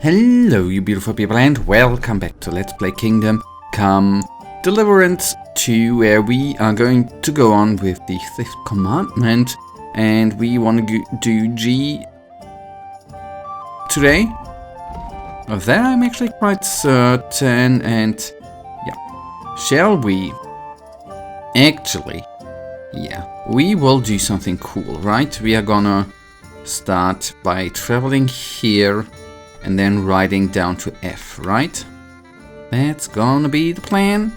Hello you beautiful people and welcome back to Let's Play Kingdom Come Deliverance 2, where we are going to go on with the 5th commandment, and we want to do G today. Of that I'm actually quite certain, and yeah. Shall we? Actually, yeah, we will do something cool, right? We are gonna start by traveling here and then riding down to F, right? That's gonna be the plan.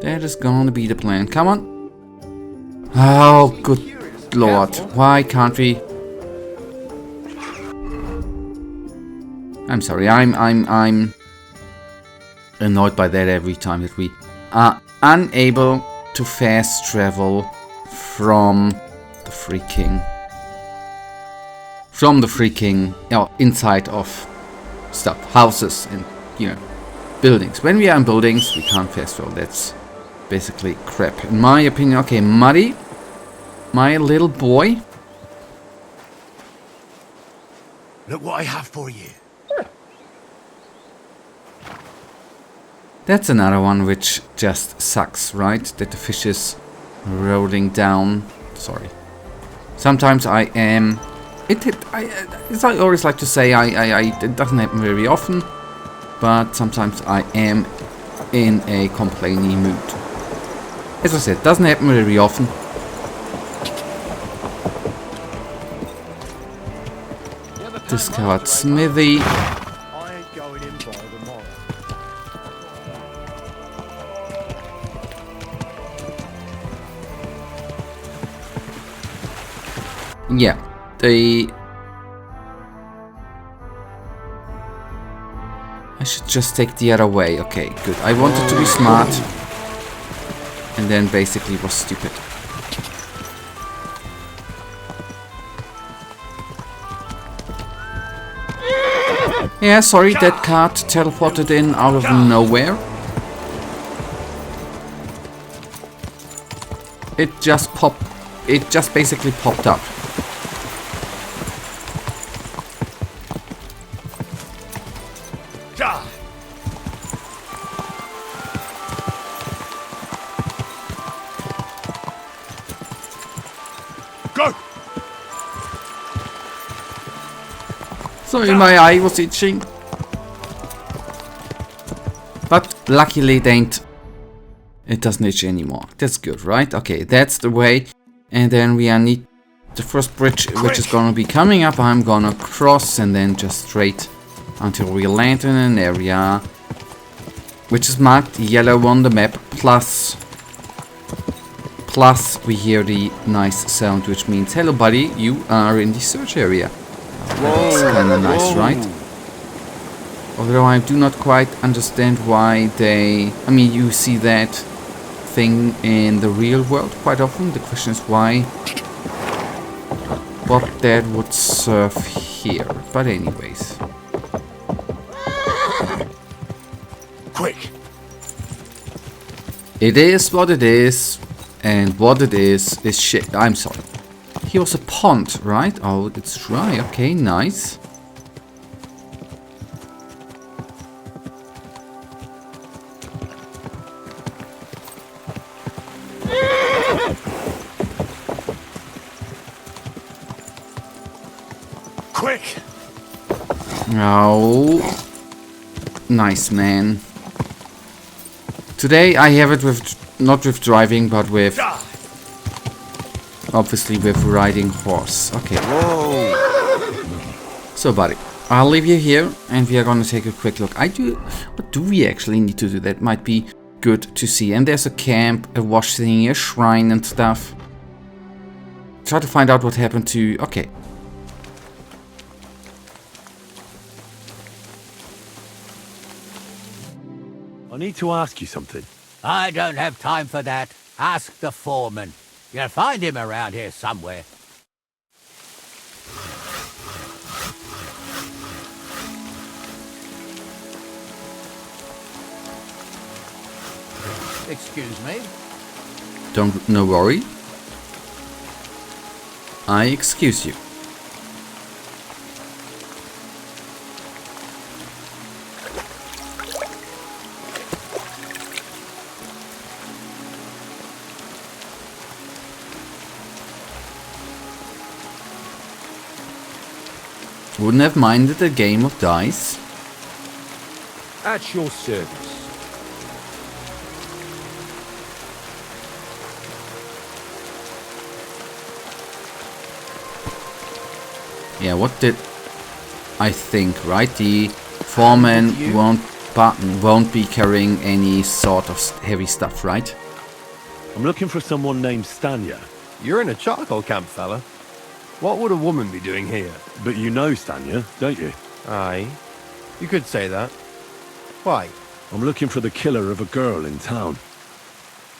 That is gonna be the plan. Come on. Oh, good lord. Why can't we? I'm sorry. I'm annoyed by that every time that we are unable to fast travel from the freaking inside of stuff, houses and, you know, buildings. When we are in buildings, we can't fast travel. That's basically crap, in my opinion. Okay, Muddy, my little boy. Look what I have for you. That's another one which just sucks, right? That the fish is rolling down. Sorry. Sometimes I am... As I always like to say, it doesn't happen very often, but sometimes I am in a complaining mood. As I said, doesn't happen very often. Discovered Smithy. I ain't going in by tomorrow. Yeah. I should just take the other way. Okay, good. I wanted to be smart, and then basically was stupid. Yeah, sorry, that cart teleported in out of nowhere. It just basically popped up. Go! Sorry, my eye was itching. But luckily it doesn't itch anymore. That's good, right? Okay, that's the way. And then we need the first bridge, which is gonna be coming up. I'm gonna cross and then just straight until we land in an area which is marked yellow on the map. Plus we hear the nice sound, which means, hello buddy, you are in the search area. That's kinda nice, right? Although I do not quite understand why they... I mean, you see that thing in the real world quite often. The question is why... what that would serve here. But anyways. Quick! It is what it is. And what it is shit. I'm sorry. Here was a pond, right? Oh, it's dry. Okay, nice. Quick! Oh. Nice, man. Today I have it with... not with driving, but with... obviously with riding horse. Okay. Whoa. So, buddy, I'll leave you here, and we are gonna take a quick look. What do we actually need to do? That might be good to see. And there's a camp, a wash thing, a shrine and stuff. Try to find out what happened to... okay. I need to ask you something. I don't have time for that. Ask the foreman. You'll find him around here somewhere. Excuse me? No worry. I excuse you. Wouldn't have minded a game of dice. At your service. Yeah, what did I think, right? The foreman won't be carrying any sort of heavy stuff, right? I'm looking for someone named Stanya. You're in a charcoal camp, fella. What would a woman be doing here? But you know Stanya, don't you? Aye. You could say that. Why? I'm looking for the killer of a girl in town.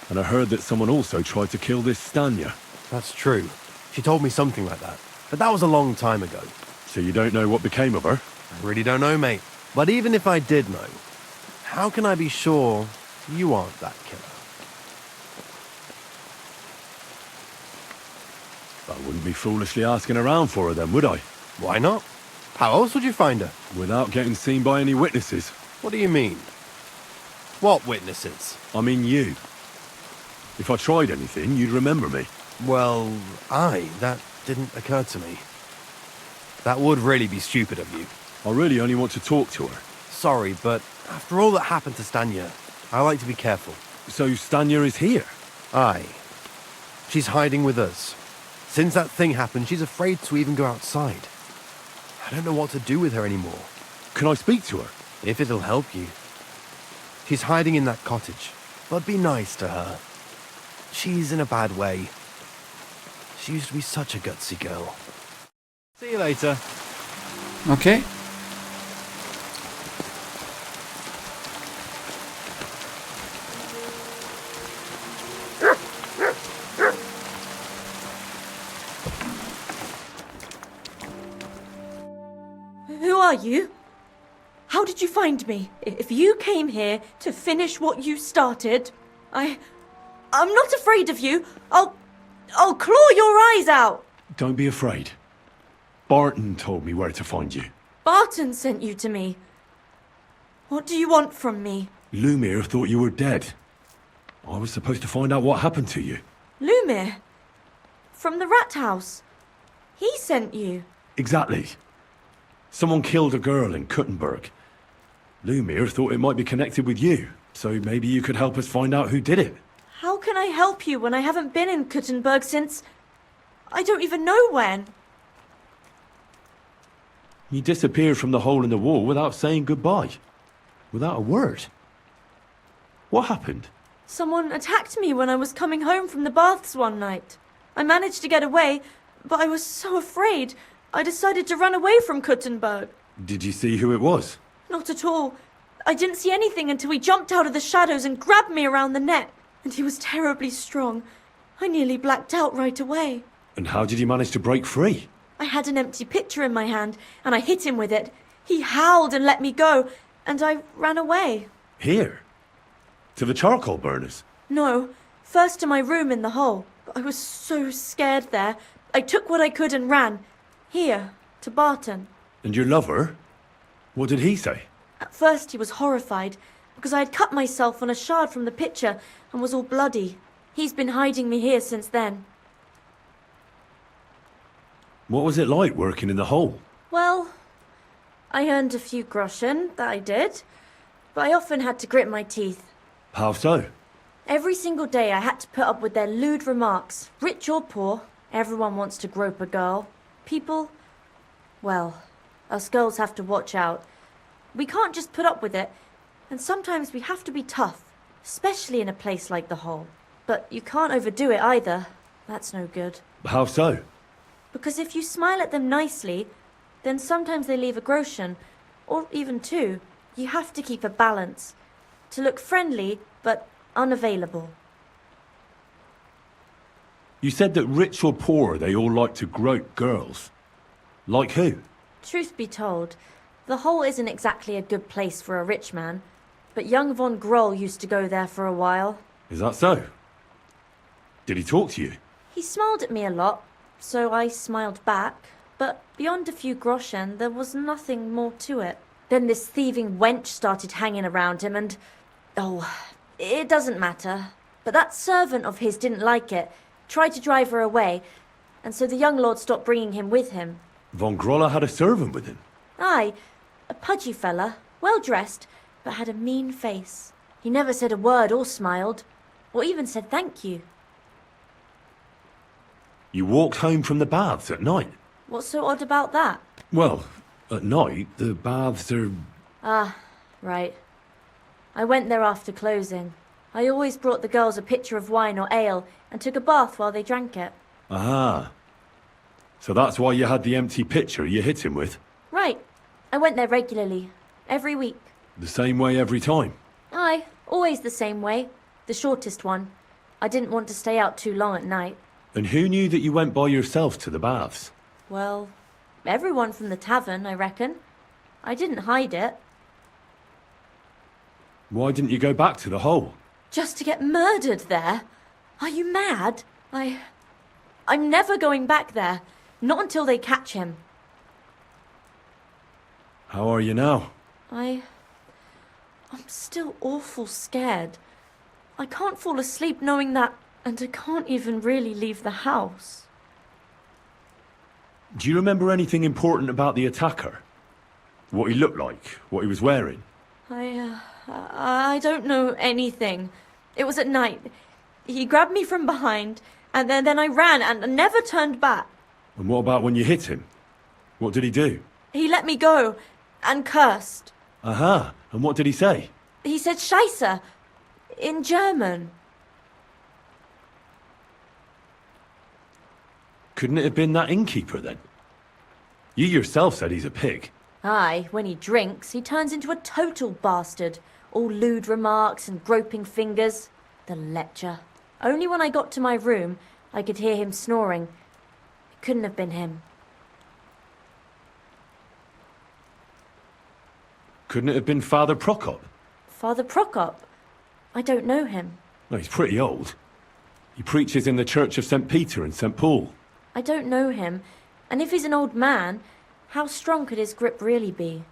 And I heard that someone also tried to kill this Stanya. That's true. She told me something like that. But that was a long time ago. So you don't know what became of her? I really don't know, mate. But even if I did know, how can I be sure you aren't that killer? I wouldn't be foolishly asking around for her then, would I? Why not? How else would you find her? Without getting seen by any witnesses. What do you mean? What witnesses? I mean you. If I tried anything, you'd remember me. Well, that didn't occur to me. That would really be stupid of you. I really only want to talk to her. Sorry, but after all that happened to Stanya, I like to be careful. So Stanya is here? Aye. She's hiding with us. Since that thing happened, she's afraid to even go outside. I don't know what to do with her anymore. Can I speak to her? If it'll help you. She's hiding in that cottage, but be nice to her. She's in a bad way. She used to be such a gutsy girl. See you later. Okay. Who are you? How did you find me? If you came here to finish what you started, I'm not afraid of you. I'll claw your eyes out. Don't be afraid. Barton told me where to find you. Barton sent you to me. What do you want from me? Lumir thought you were dead. I was supposed to find out what happened to you. Lumir? From the rat house. He sent you. Exactly. Someone killed a girl in Kuttenberg. Lumir thought it might be connected with you, so maybe you could help us find out who did it. How can I help you when I haven't been in Kuttenberg since... I don't even know when. You disappeared from the hole in the wall without saying goodbye. Without a word. What happened? Someone attacked me when I was coming home from the baths one night. I managed to get away, but I was so afraid, I decided to run away from Kuttenberg. Did you see who it was? Not at all. I didn't see anything until he jumped out of the shadows and grabbed me around the neck. And he was terribly strong. I nearly blacked out right away. And how did you manage to break free? I had an empty pitcher in my hand, and I hit him with it. He howled and let me go, and I ran away. Here? To the charcoal burners? No, first to my room in the hole. But I was so scared there. I took what I could and ran. Here, to Barton. And your lover? What did he say? At first he was horrified, because I had cut myself on a shard from the pitcher and was all bloody. He's been hiding me here since then. What was it like working in the hole? Well, I earned a few groschen, that I did. But I often had to grit my teeth. How so? Every single day I had to put up with their lewd remarks. Rich or poor, everyone wants to grope a girl. People, well, us girls have to watch out. We can't just put up with it, and sometimes we have to be tough, especially in a place like the hole. But you can't overdo it either. That's no good. How so? Because if you smile at them nicely, then sometimes they leave a groschen, or even two. You have to keep a balance. To look friendly, but unavailable. You said that rich or poor, they all like to grope girls. Like who? Truth be told, the hole isn't exactly a good place for a rich man, but young von Groll used to go there for a while. Is that so? Did he talk to you? He smiled at me a lot, so I smiled back, but beyond a few groschen, there was nothing more to it. Then this thieving wench started hanging around him and... oh, it doesn't matter. But that servant of his didn't like it, tried to drive her away, and so the young lord stopped bringing him with him. Von Grolla had a servant with him. Aye, a pudgy fella, well dressed, but had a mean face. He never said a word or smiled, or even said thank you. You walked home from the baths at night. What's so odd about that? Well, at night, the baths are... Ah, right. I went there after closing. I always brought the girls a pitcher of wine or ale and took a bath while they drank it. Ah. So that's why you had the empty pitcher you hit him with? Right. I went there regularly, every week. The same way every time? Aye, always the same way. The shortest one. I didn't want to stay out too long at night. And who knew that you went by yourself to the baths? Well, everyone from the tavern, I reckon. I didn't hide it. Why didn't you go back to the hole? Just to get murdered there? Are you mad? I'm never going back there. Not until they catch him. How are you now? I'm still awful scared. I can't fall asleep knowing that, and I can't even really leave the house. Do you remember anything important about the attacker? What he looked like? What he was wearing? I don't know anything. It was at night. He grabbed me from behind, and then I ran and never turned back. And what about when you hit him? What did he do? He let me go, and cursed. Aha, and what did he say? He said Scheisse, in German. Couldn't it have been that innkeeper then? You yourself said he's a pig. Aye, when he drinks, he turns into a total bastard. All lewd remarks and groping fingers. The lecher. Only when I got to my room, I could hear him snoring. It couldn't have been him. Couldn't it have been Father Prokop? Father Prokop? I don't know him. No, he's pretty old. He preaches in the Church of St. Peter and St. Paul. I don't know him. And if he's an old man, how strong could his grip really be?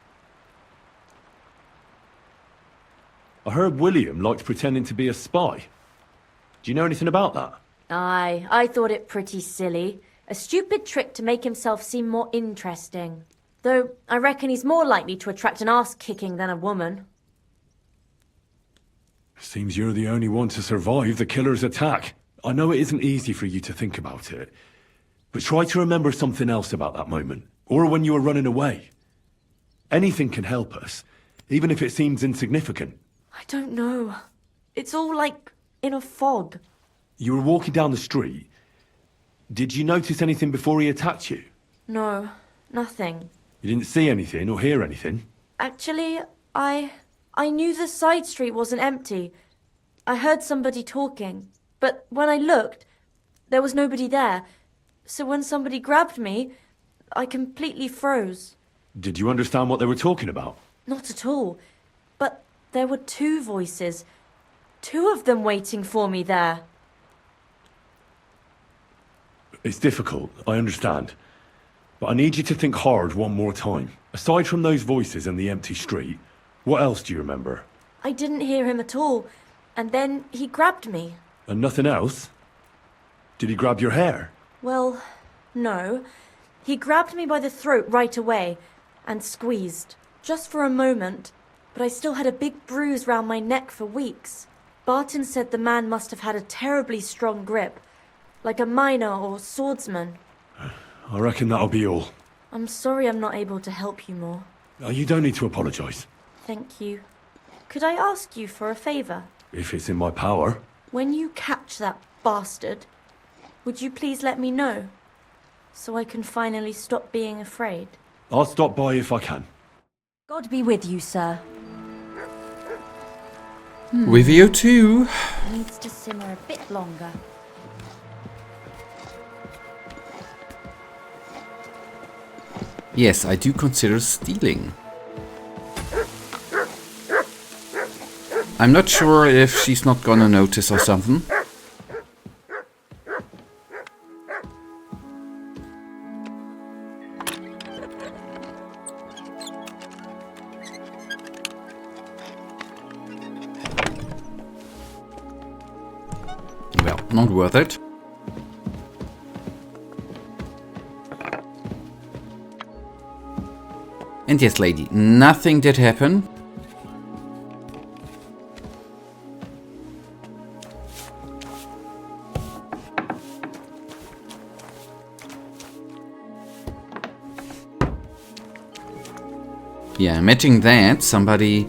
I heard William liked pretending to be a spy. Do you know anything about that? Aye, I thought it pretty silly. A stupid trick to make himself seem more interesting. Though, I reckon he's more likely to attract an arse-kicking than a woman. Seems you're the only one to survive the killer's attack. I know it isn't easy for you to think about it, but try to remember something else about that moment, or when you were running away. Anything can help us, even if it seems insignificant. I don't know. It's all like in a fog. You were walking down the street. Did you notice anything before he attacked you? No, nothing. You didn't see anything or hear anything? Actually, I knew the side street wasn't empty. I heard somebody talking, but when I looked, there was nobody there. So when somebody grabbed me, I completely froze. Did you understand what they were talking about? Not at all. But there were two voices. Two of them waiting for me there. It's difficult, I understand. But I need you to think hard one more time. Aside from those voices and the empty street, what else do you remember? I didn't hear him at all. And then he grabbed me. And nothing else? Did he grab your hair? Well, no. He grabbed me by the throat right away and squeezed. Just for a moment. But I still had a big bruise round my neck for weeks. Barton said the man must have had a terribly strong grip. Like a miner or swordsman. I reckon that'll be all. I'm sorry I'm not able to help you more. You don't need to apologise. Thank you. Could I ask you for a favour? If it's in my power. When you catch that bastard, would you please let me know? So I can finally stop being afraid. I'll stop by if I can. God be with you, sir. With you too. Needs to simmer a bit longer. Yes, I do consider stealing. I'm not sure if she's not gonna notice or something. Well, not worth it. And yes, lady, nothing did happen. Yeah, imagine that somebody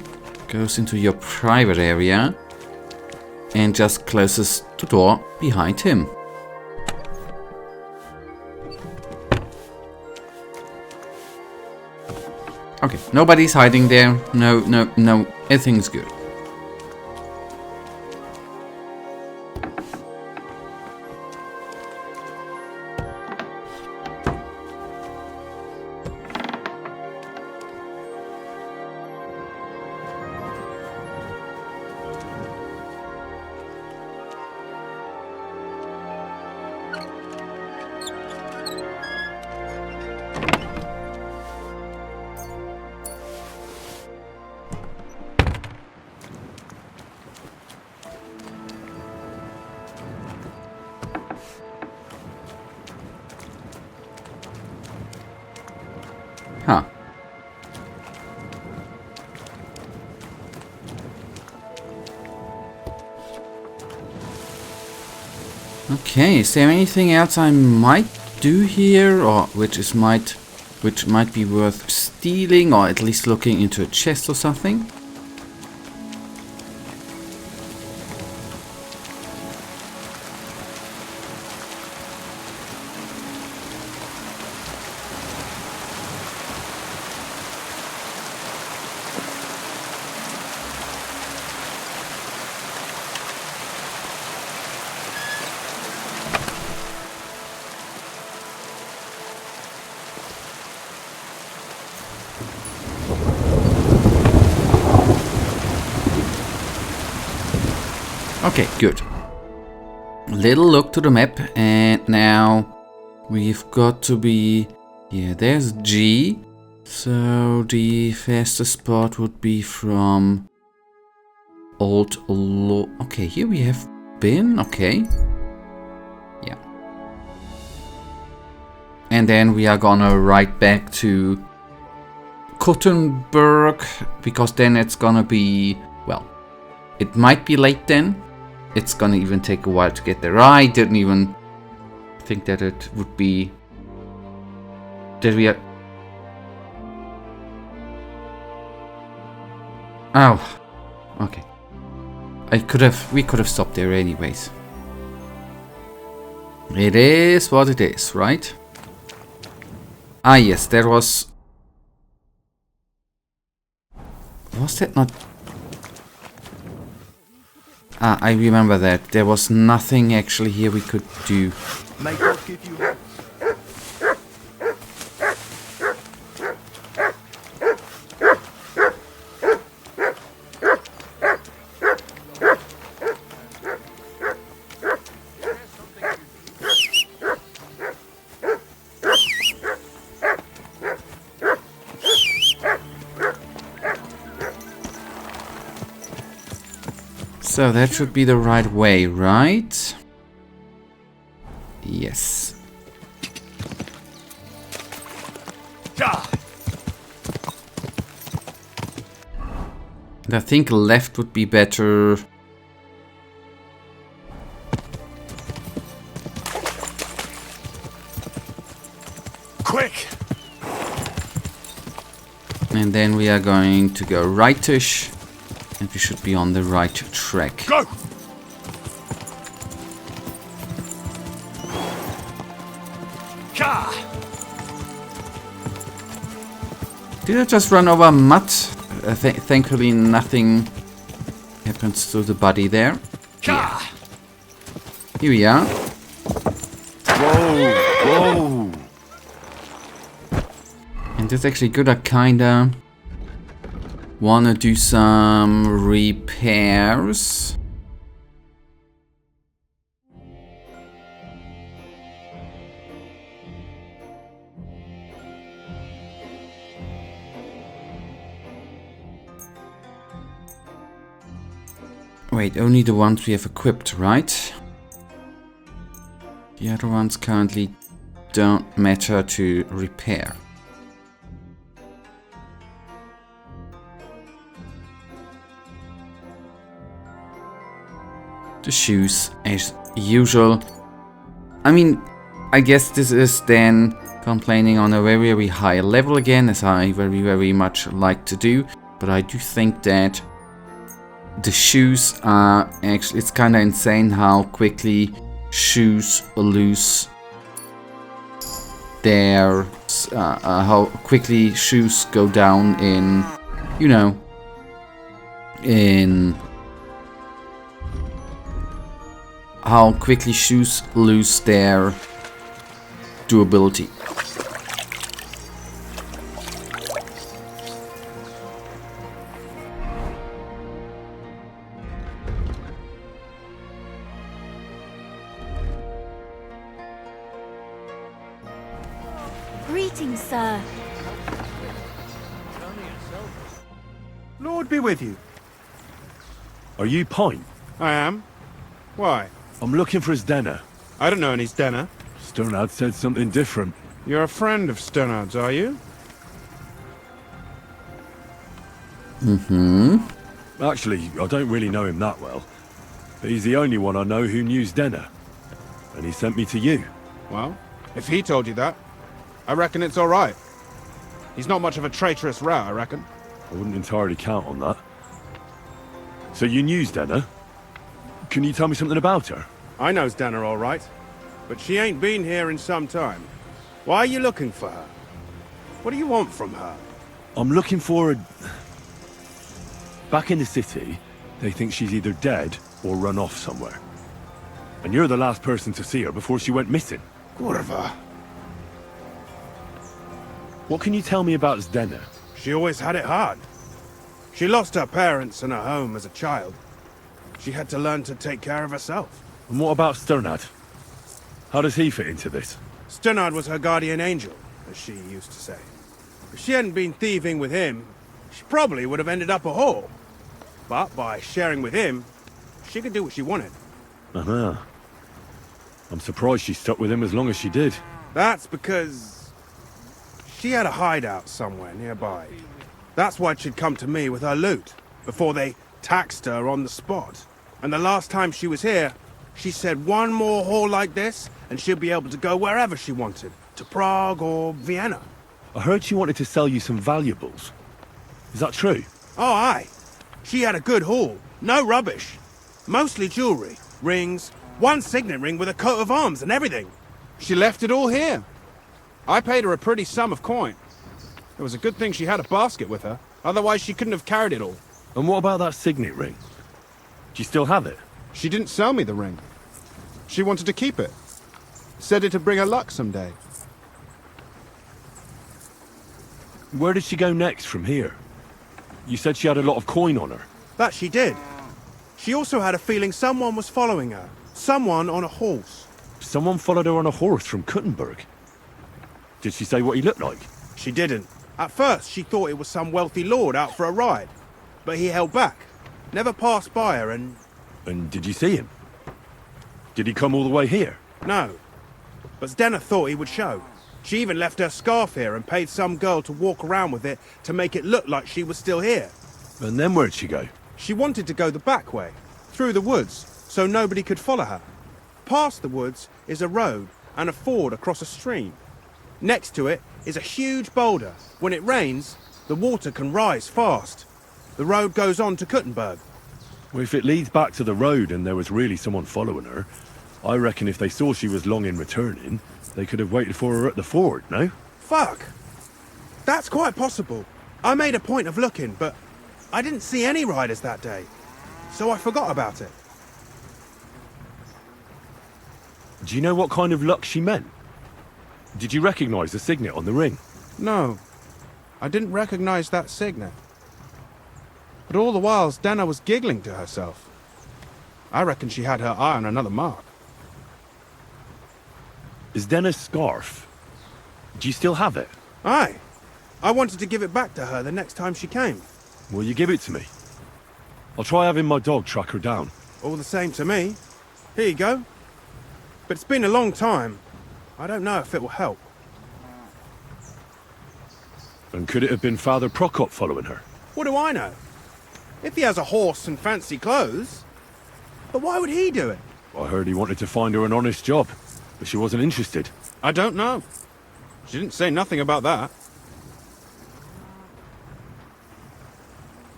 goes into your private area and just closes the door behind him. Okay, nobody's hiding there. No, everything's good. Huh. Okay, is there anything else I might do here, or which might be worth stealing, or at least looking into a chest or something? Okay, good. Little look to the map, and now we've got to be... Yeah, there's G. So the fastest spot would be from Old Okay, here we have been. Okay. Yeah. And then we are gonna ride back to Kottenberg, because then it's gonna be... Well, it might be late then. It's gonna even take a while to get there. I didn't even think that it would be... That we are... Oh. Okay. We could have stopped there anyways. It is what it is, right? Ah yes, there was... Was that not... Ah, I remember that. There was nothing actually here we could do. May God give you help. So that should be the right way, right? Yes. And I think left would be better. Quick! And then we are going to go rightish. And we should be on the right track. Go! Ka! Did I just run over mud? Thankfully nothing happens to the body there. Ka! Here we are. Whoa! And that's actually good. I kinda wanna do some repairs. Wait, only the ones we have equipped, right? The other ones currently don't matter to repair. the shoes as usual. I mean, I guess this is then complaining on a very, very high level again, as I very, very much like to do. But I do think that the shoes are actually, it's kind of insane how quickly shoes lose their, how quickly shoes go down in, you know, in how quickly shoes lose their durability. Greetings, sir. Lord be with you. Are you Pint? I am. Why? I'm looking for Zdena. I don't know any Zdena. Sternad said something different. You're a friend of Sternard's, are you? Actually, I don't really know him that well. But he's the only one I know who knew Zdena. And he sent me to you. Well, if he told you that, I reckon it's all right. He's not much of a traitorous rat, I reckon. I wouldn't entirely count on that. So you knew Zdena? Can you tell me something about her? I know Zdena all right, but she ain't been here in some time. Why are you looking for her? What do you want from her? I'm looking for a... Back in the city, they think she's either dead or run off somewhere. And you're the last person to see her before she went missing. Kurva. What can you tell me about Zdena? She always had it hard. She lost her parents and her home as a child. She had to learn to take care of herself. And what about Sternad? How does he fit into this? Sternard was her guardian angel, as she used to say. If she hadn't been thieving with him, she probably would have ended up a whore. But by sharing with him, she could do what she wanted. Uh-huh. I'm surprised she stuck with him as long as she did. That's because she had a hideout somewhere nearby. That's why she'd come to me with her loot, before they taxed her on the spot. And the last time she was here, she said one more haul like this, and she'd be able to go wherever she wanted, to Prague or Vienna. I heard she wanted to sell you some valuables. Is that true? Oh, aye. She had a good haul. No rubbish. Mostly jewelry, rings, one signet ring with a coat of arms and everything. She left it all here. I paid her a pretty sum of coin. It was a good thing she had a basket with her, otherwise she couldn't have carried it all. And what about that signet ring? Do you still have it? She didn't sell me the ring. She wanted to keep it. Said it'd bring her luck someday. Where did she go next from here? You said she had a lot of coin on her. That she did. She also had a feeling someone was following her. Someone on a horse. Someone followed her on a horse from Kuttenberg. Did she say what he looked like? She didn't. At first, she thought it was some wealthy lord out for a ride. But he held back. Never passed by her and... And did you see him? Did he come all the way here? No. But Zdena thought he would show. She even left her scarf here and paid some girl to walk around with it to make it look like she was still here. And then where'd she go? She wanted to go the back way, through the woods, so nobody could follow her. Past the woods is a road and a ford across a stream. Next to it is a huge boulder. When it rains, the water can rise fast. The road goes on to Kuttenberg. Well, if it leads back to the road and there was really someone following her, I reckon if they saw she was long in returning, they could have waited for her at the ford, no? Fuck! That's quite possible. I made a point of looking, but I didn't see any riders that day, so I forgot about it. Do you know what kind of luck she meant? Did you recognize the signet on the ring? No, I didn't recognize that signet. But all the while, Zdena was giggling to herself. I reckon she had her eye on another mark. Is Zdena's scarf? Do you still have it? Aye. I wanted to give it back to her the next time she came. Will you give it to me? I'll try having my dog track her down. All the same to me. Here you go. But it's been a long time. I don't know if it will help. And could it have been Father Prokop following her? What do I know? If he has a horse and fancy clothes. But why would he do it? I heard he wanted to find her an honest job, but she wasn't interested. I don't know. She didn't say nothing about that.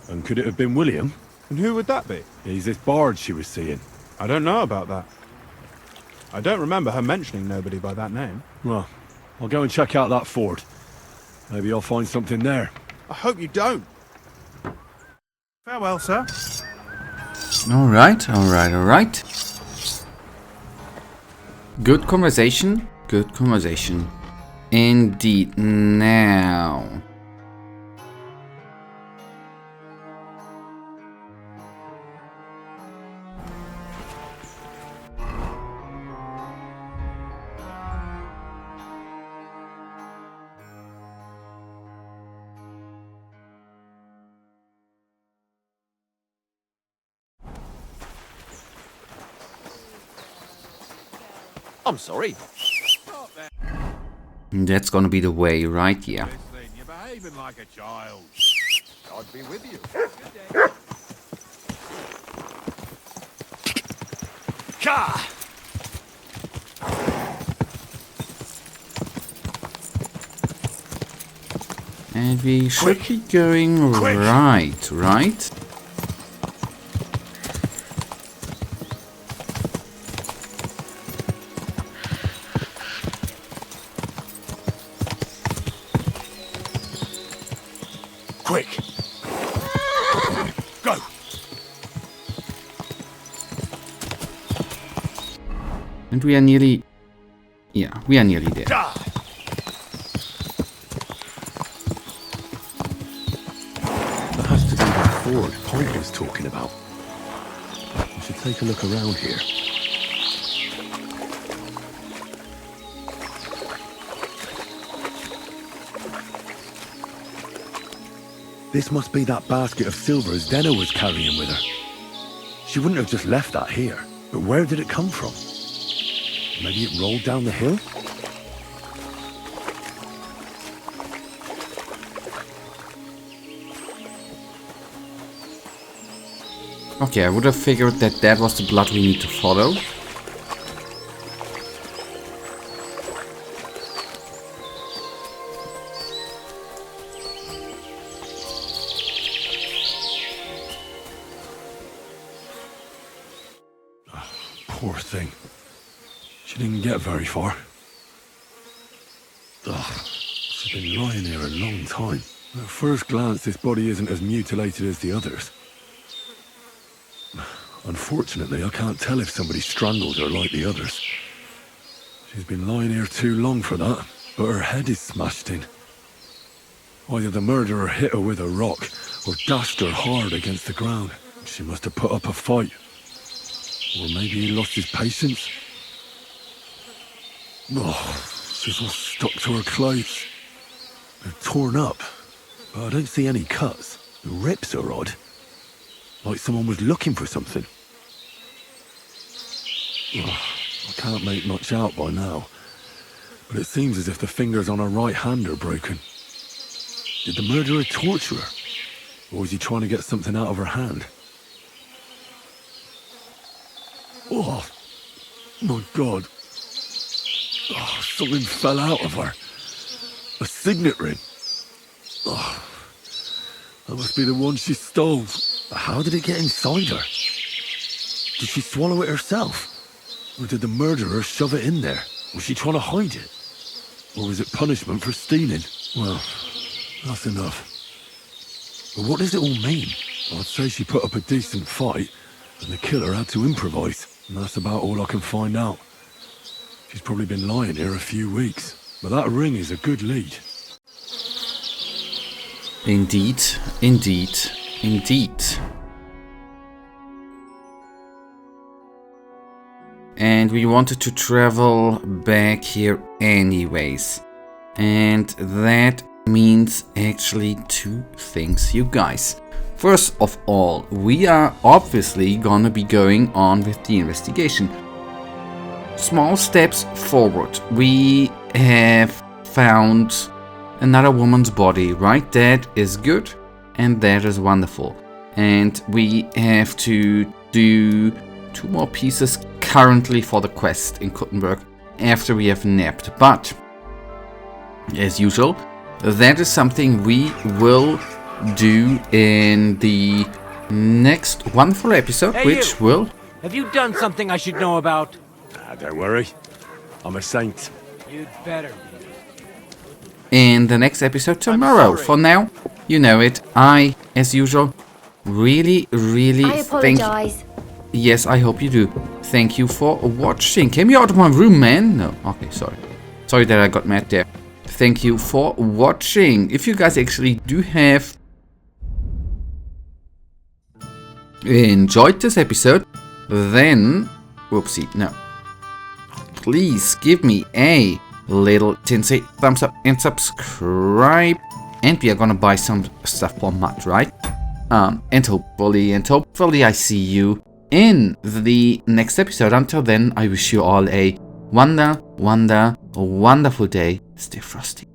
And could it have been William? And who would that be? He's this bard she was seeing. I don't know about that. I don't remember her mentioning nobody by that name. Well, I'll go and check out that fort. Maybe I'll find something there. I hope you don't. Farewell, sir. Alright, alright, alright. Good conversation. Good conversation. Indeed. Now. I'm sorry. That's gonna be the way, right? Yeah. You're behaving like a child. God be with you. Ka! And we should be going right, right? Quick! Go! And we are nearly... Yeah, we are nearly there. That has to be that ford Pike was talking about. We should take a look around here. This must be that basket of silver Zdena was carrying with her. She wouldn't have just left that here. But where did it come from? Maybe it rolled down the hill? Okay, I would have figured that that was the blood we need to follow. Poor thing. She didn't get very far. Ugh, she's been lying there a long time. At first glance, this body isn't as mutilated as the others. Unfortunately, I can't tell if somebody strangled her like the others. She's been lying here too long for that, but her head is smashed in. Either the murderer hit her with a rock, or dashed her hard against the ground. She must have put up a fight. Or maybe he lost his patience. Oh, she's all stuck to her clothes. They're torn up, but I don't see any cuts. The rips are odd. Like someone was looking for something. Oh, I can't make much out by now, but it seems as if the fingers on her right hand are broken. Did the murderer torture her? Or was he trying to get something out of her hand? Oh, my God. Oh, something fell out of her. A signet ring. Oh, that must be the one she stole. How did it get inside her? Did she swallow it herself? Or did the murderer shove it in there? Was she trying to hide it? Or was it punishment for stealing? Well, that's enough. But what does it all mean? I'd say she put up a decent fight, and the killer had to improvise. And that's about all I can find out. She's probably been lying here a few weeks. But that ring is a good lead. Indeed, indeed, indeed. And we wanted to travel back here anyways. And that means actually two things, you guys. First of all, we are obviously gonna be going on with the investigation. Small steps forward. We have found another woman's body, right? That is good and that is wonderful. And we have to do 2 more pieces currently for the quest in Kuttenberg after we have napped. But, as usual, that is something we will do in the next wonderful episode, Hey, which you. will... Have you done something I should know about? Don't worry. I'm a saint. You'd better. in the next episode tomorrow. For now, you know it. I, as usual, really I thank... apologize. Yes, I hope you do. Thank you for watching. Can you out of my room, man? No. Okay, sorry. Sorry that I got mad there. Thank you for watching. If you guys actually do have enjoyed this episode, then... Whoopsie, no. Please give me a little tinsy thumbs up and subscribe. And we are gonna buy some stuff for Matt, right? And hopefully I see you in the next episode. Until then, I wish you all a wonderful day. Stay frosty.